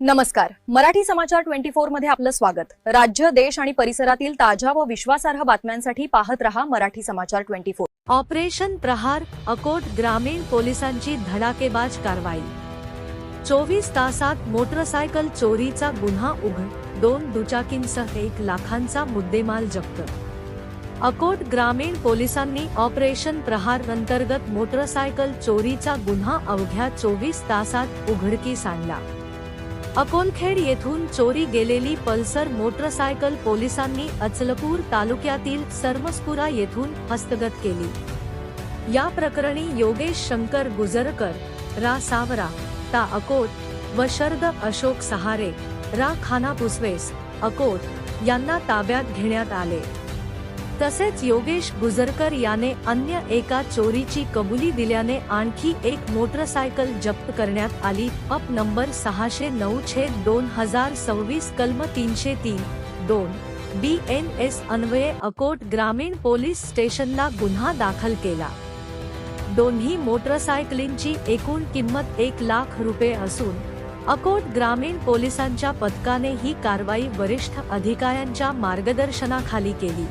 नमस्कार. मराठी समाचार 24 मध्ये आपलं स्वागत. राज्य, देश आणि परिसरातील ताज्या व विश्वासार्ह बातम्यांसाठी पाहत रहा मराठी समाचार 24. ऑपरेशन प्रहार, अकोट ग्रामीण पोलिसांची धडाकेबाज कारवाई. 24 तासात मोटरसायकल चोरीचा गुन्हा उघड, 2 दुचाकींसह 1 लाखांचा मुद्देमाल जप्त. अकोट ग्रामीण पोलिसांनी ऑपरेशन प्रहार अंतर्गत मोटरसायकल चोरीचा गुन्हा अवघ्या 24 तासात उघडकीस आणला. अकोलखेड येथून चोरी गेलेली पल्सर मोटरसायकल पोलिसांनी अचलपूर तालुक्यातील सरमसपुरा येथून हस्तगत केली. या प्रकरणी योगेश शंकर गुजरकर, रा सावरा, ता अकोट व शरद अशोक सहारे, रा खानापुसवेस, अकोट यांना ताब्यात घेण्यात आले. तसेच योगेश गुजरकर याने अन्य एका चोरीची कबुली दिल्याने आणखी 1 मोटरसायकल जप्त करण्यात आली. अप नंबर 609/2026 कलम 303(2) BNS अन्वये अकोट ग्रामीण पोलीस स्टेशनला गुन्हा दाखल केला. दोन्ही मोटरसायकलींची एकूण किंमत 1 लाख रुपये असून अकोट ग्रामीण पोलिसांच्या पथकाने ही कारवाई वरिष्ठ अधिकाऱ्यांच्या मार्गदर्शनाखाली केली.